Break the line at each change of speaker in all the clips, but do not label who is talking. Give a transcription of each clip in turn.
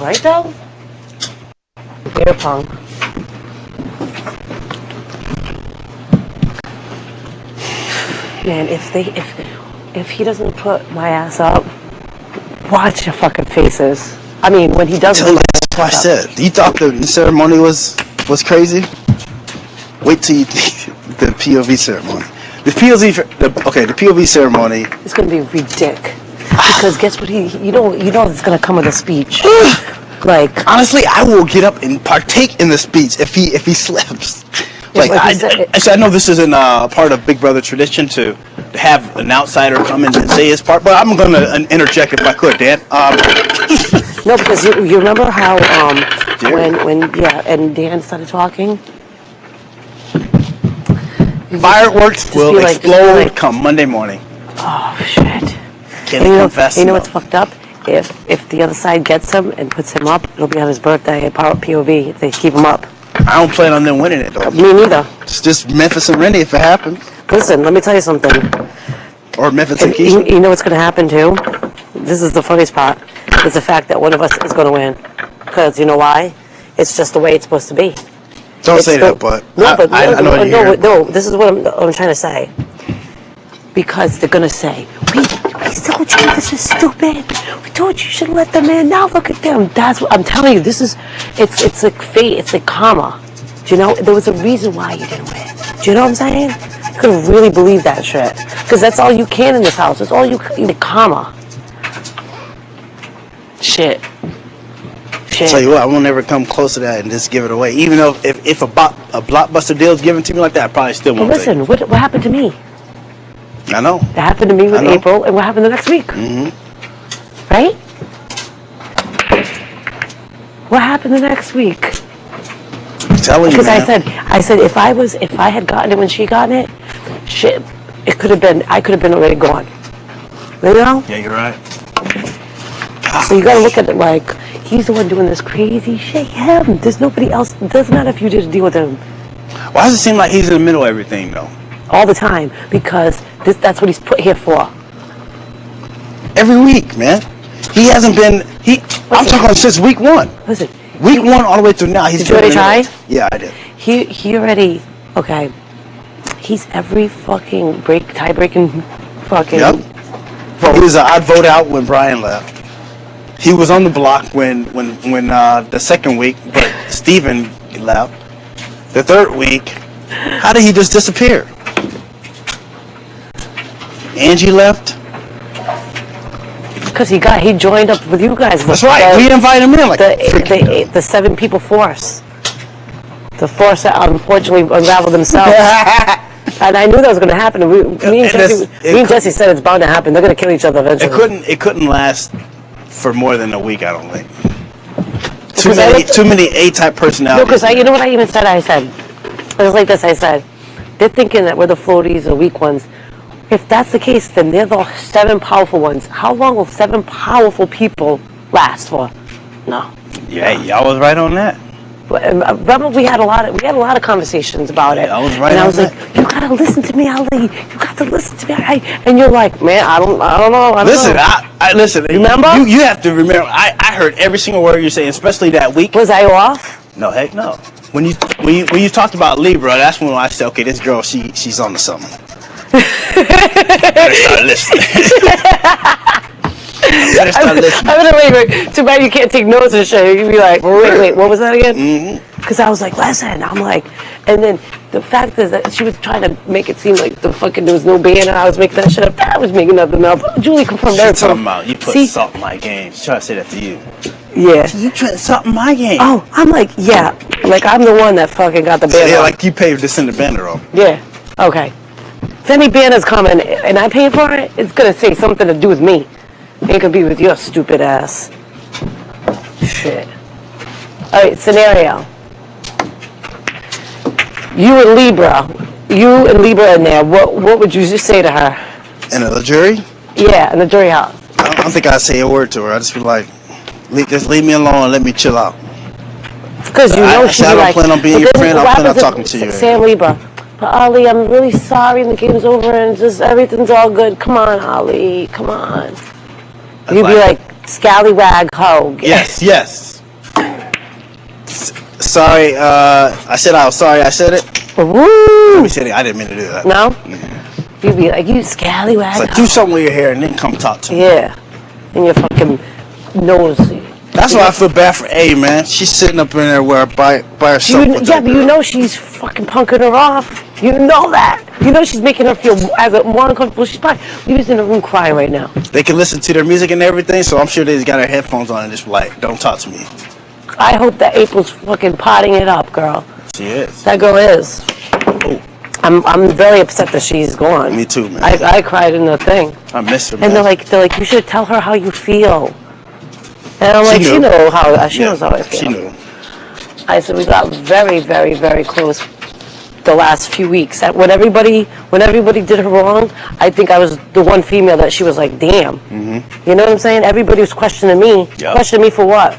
Right though? Beer pong. Man, if he doesn't put my ass up, watch your fucking faces. I mean, when he doesn't.
That's what I said. You thought the ceremony was crazy? Wait till you see the POV ceremony. The POV ceremony.
It's gonna be ridiculous. Because guess what? You know it's gonna come with a speech. Like,
honestly, I will get up and partake in the speech if he slips. Like I know this isn't part of Big Brother tradition to have an outsider come in and say his part, but I'm going to interject if I could, Dan.
No, because you remember how when and Dan started talking.
Fireworks will explode come Monday morning.
Oh shit!
Can he confess?
You know what's fucked up? If the other side gets him and puts him up, it'll be on his birthday at POV if they keep him up.
I don't plan on them winning it, though.
Me neither.
It's just Memphis and Rennie if it happens.
Listen, let me tell you something.
Or Memphis and Keisha.
You know what's going to happen, too? This is the funniest part. It's the fact that one of us is going to win. Because you know why? It's just the way it's supposed to be.
Don't say that, but I know what you're hearing.
No, this is what I'm trying to say. Because they're going to say, we told you this is stupid. We told you should let them in. Now look at them. That's what I'm telling you. It's like fate. It's like karma. Do you know? There was a reason why you didn't win. Do you know what I'm saying? You could really believe that shit. Because that's all you can in this house. That's all you can. Like karma. Shit.
Tell you what, I won't ever come close to that and just give it away. Even though if a blockbuster deal is given to me like that, I probably still won't.
Listen, what happened to me?
I know.
That happened to me with April, and what happened the next week?
Mm-hmm.
Right? What happened the next week?
I'm telling you,
because I said if I had gotten it when she got it, shit, I could have been already gone. You know?
Yeah, you're right.
So you gotta look at it like he's the one doing this crazy shit. Him. There's nobody else. It doesn't matter if you just deal with him.
Why does it seem like he's in the middle of everything, though?
All the time, because that's what he's put here for.
Every week, man. He hasn't been. I'm talking since week 1.
Listen,
week 1 all the way through now. Did
you already try?
Yeah, I did.
He already. Okay. He's every fucking tie-breaking fucking.
Yep. Vote. He was an odd vote out when Brian left. He was on the block when the second week, but Steven left. The third week, how did he just disappear? Angie left.
Because he joined up with you guys.
That's right. We invited him in like
the 7 people force. The force that unfortunately unraveled themselves. And I knew that was going to happen. Me and Jesse said it's bound to happen. They're going to kill each other eventually.
It couldn't last for more than a week, I don't think. Too many A-type personalities.
No, because you know what I even said? I said, it was like this. I said, they're thinking that we're the floaties or weak ones. If that's the case, then they're the 7 powerful ones. How long will 7 powerful people last for? No.
Yeah, y'all was right on that.
Remember, we had a lot of conversations about it.
I was right.
And I was like, you gotta listen to me, Ollie. You got to listen to me. And you're like, man, I don't know.
Listen, I listen.
Remember?
You have to remember. I heard every single word you say, especially that week.
Was I off?
No, heck no. When you talked about Libra, that's when I said, okay, this girl, she's on to something. Better start listening.
I'm gonna wait. Too bad you can't take notes and shit. You'd be like, wait, what was that again? Because I was like, listen. I'm like, and then the fact is that she was trying to make it seem like there was no band and I was making that shit up. I was making nothing up. Julie confirmed everything.
Talking about you put salt in my game. She's trying to say that to you.
Yeah.
You put salt in my game.
Oh, I'm like, yeah. Like I'm the one that fucking got the banner.
Yeah, like you paid to send the banner off.
Yeah. Okay. If any banner's coming and I pay for it, it's gonna say something to do with me. It could be with your stupid ass. Shit. Alright, scenario. You and Libra in there. What would you just say to her?
In the jury?
Yeah, in the jury house.
I don't think I'd say a word to her. I'd just be like, just leave me alone and let me chill out.
Because you know she'd be like,
I don't plan on being your friend. I plan on talking to you.
Sam Libra. But Ollie, I'm really sorry and the game's over and just everything's all good. Come on, Ollie. Come on. You'd be like, Scallywag hoe.
Yes. Sorry, I said I was sorry. I said it.
Woo!
Let me say it. I didn't mean to do that.
No? You'd be like, you scallywag.
It's like, do something with your hair and then come talk to me.
Yeah. And your fucking nose.
That's why I feel bad for A, man. She's sitting up in there by herself.
Yeah, but you know she's fucking punking her off. You know that. You know she's making her feel more uncomfortable. She's probably in the room crying right now.
They can listen to their music and everything, so I'm sure they just got their headphones on and just like, don't talk to me.
I hope that April's fucking potting it up, girl.
She is.
That girl is.
Oh.
I'm very upset that she's gone.
Me too, man.
I cried in the thing.
I miss her, man.
And they're like, you should tell her how you feel. And I'm like, she knows how I feel.
She knew.
I said we got very, very, very close the last few weeks. When everybody did her wrong, I think I was the one female that she was like, damn. Mm-hmm. You know what I'm saying? Everybody was questioning me. Yep. Questioning me for what?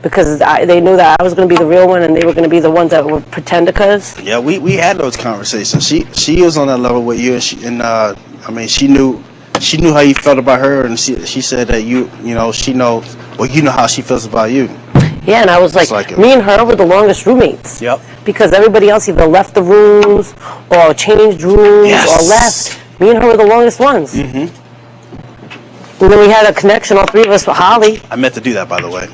Because they knew that I was going to be the real one, and they were going to be the ones that would pretend to cuz.
Yeah, we had those conversations. She was on that level with you, and I mean, she knew how you felt about her, and she said that you know she knows. Well, you know how she feels about you.
Yeah, and I was like me and her were the longest roommates.
Yep.
Because everybody else either left the rooms or changed rooms or left. Me and her were the longest ones. Mm-hmm. And then we had a connection, all three of us, with Holly.
I meant to do that, by the way.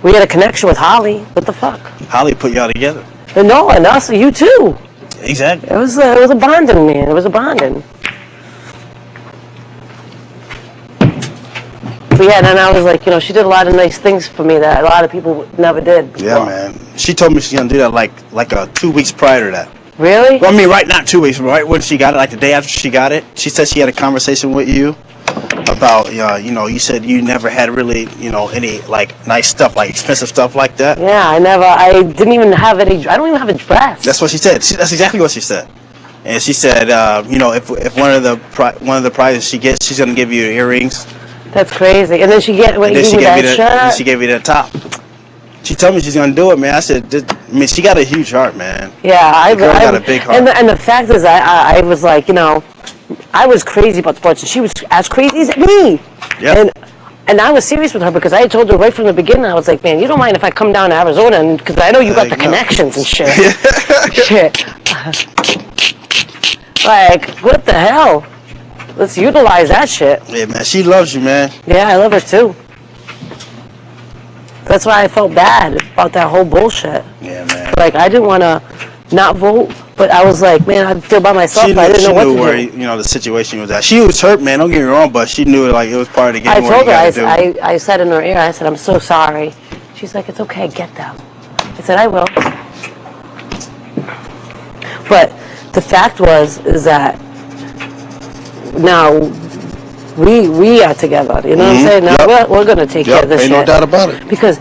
We had a connection with Holly. What the fuck?
Holly put y'all together.
No, and us, you too.
Exactly.
It was a bonding, man. It was a bonding. But yeah, and I was like, she did a lot of nice things for me that a lot of people never did before.
Yeah, man. She told me she's gonna do that like 2 weeks prior to that.
Really?
Well, I mean, not 2 weeks, right when she got it, like the day after she got it. She said she had a conversation with you about, you said you never had really, any like nice stuff, like expensive stuff like that.
Yeah, I didn't even have any. I don't even have a dress.
That's what she said. That's exactly what she said. And she said, if one of the prizes she gets, she's gonna give you earrings.
That's crazy. And then she gave me that shirt.
And then she gave me that top. She told me she's gonna do it, man. I said, she got a huge heart, man.
Yeah, I
got a big heart.
And the fact is, I was like, I was crazy about sports, and she was as crazy as me.
Yeah.
And I was serious with her because I had told her right from the beginning. I was like, man, you don't mind if I come down to Arizona, because I know you got the connections and shit. Shit. Like, what the hell? Let's utilize that shit.
Yeah, man. She loves you, man.
Yeah, I love her too. That's why I felt bad about that whole bullshit.
Yeah, man.
Like, I didn't want to not vote, but I was like, man, I feel by myself. I didn't know what to do.
She knew where the situation was at. She was hurt, man. Don't get me wrong, but she knew it was part of the game.
I told her, I said in her ear, I said, I'm so sorry. She's like, it's okay, get them. I said, I will. But the fact is that now we are together. You know what I'm saying? Now we're going to take care of this shit.
Ain't no doubt about it.
Because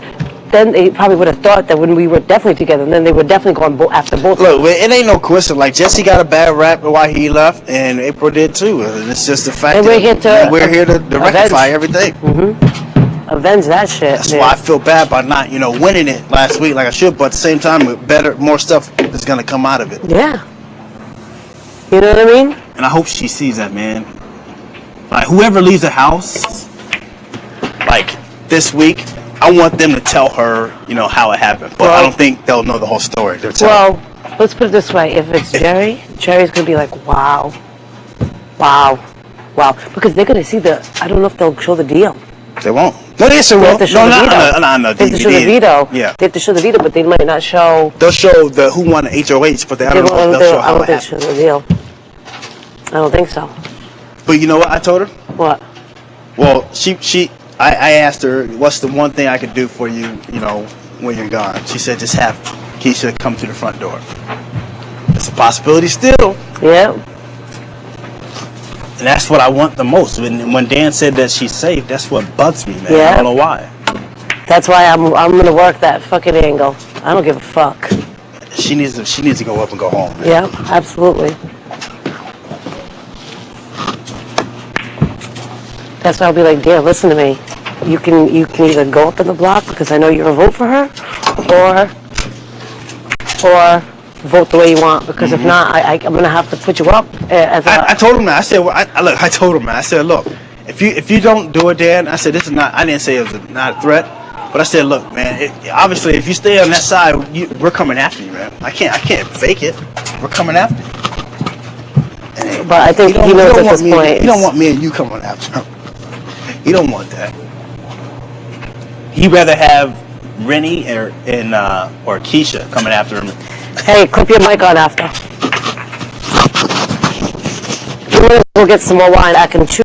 then they probably would have thought that when we were definitely together, then they were definitely going after both.
Look, it ain't no coincidence. Like, Jesse got a bad rap while he left, and April did too. And it's just the fact that we're here to rectify everything. Mm-hmm.
Avenge that shit.
That's why I feel bad by not, winning it last week like I should. But at the same time, more stuff is going to come out of it.
Yeah. You know what I mean?
And I hope she sees that, man. Like, whoever leaves the house, like, this week, I want them to tell her, how it happened. But I don't think they'll know the whole story.
Well, let's put it this way. If it's Jerry's going to be like, wow. Because they're going to see I don't know if they'll show the deal.
They won't. No, they will.
No,
DVD.
They have to show the video.
Yeah.
They have to show the video, but they might not show.
They'll show who won the HOH, but I don't know if they'll show how it happened. I don't think
show the deal. I don't think so.
But you know what I told her?
What?
Well, I asked her, what's the one thing I could do for you, when you're gone? She said, just have Keisha come to the front door. It's a possibility still.
Yeah.
And that's what I want the most. When Dan said that she's safe, that's what bugs me, man.
Yeah.
I don't know why.
That's why I'm going to work that fucking angle. I don't give a fuck.
She needs to go up and go home, man.
Yeah, absolutely. That's why I'll be like, Dan, listen to me. You can either go up in the block because I know you're a vote for her, or vote the way you want. Because if not, I'm gonna have to put you up. I told him that. I said, I told him that. I said, look,
if you don't do it, Dan, I said this is not. I didn't say it was not a threat, but I said, look, man. Obviously, if you stay on that side, we're coming after you, man. I can't fake it. We're coming after you.
But I think he knows at this point.
He don't want me and you coming after him. He don't want that. He'd rather have Rennie or Keisha coming after him.
Hey, clip your mic on after. We'll get some more wine. I can chew.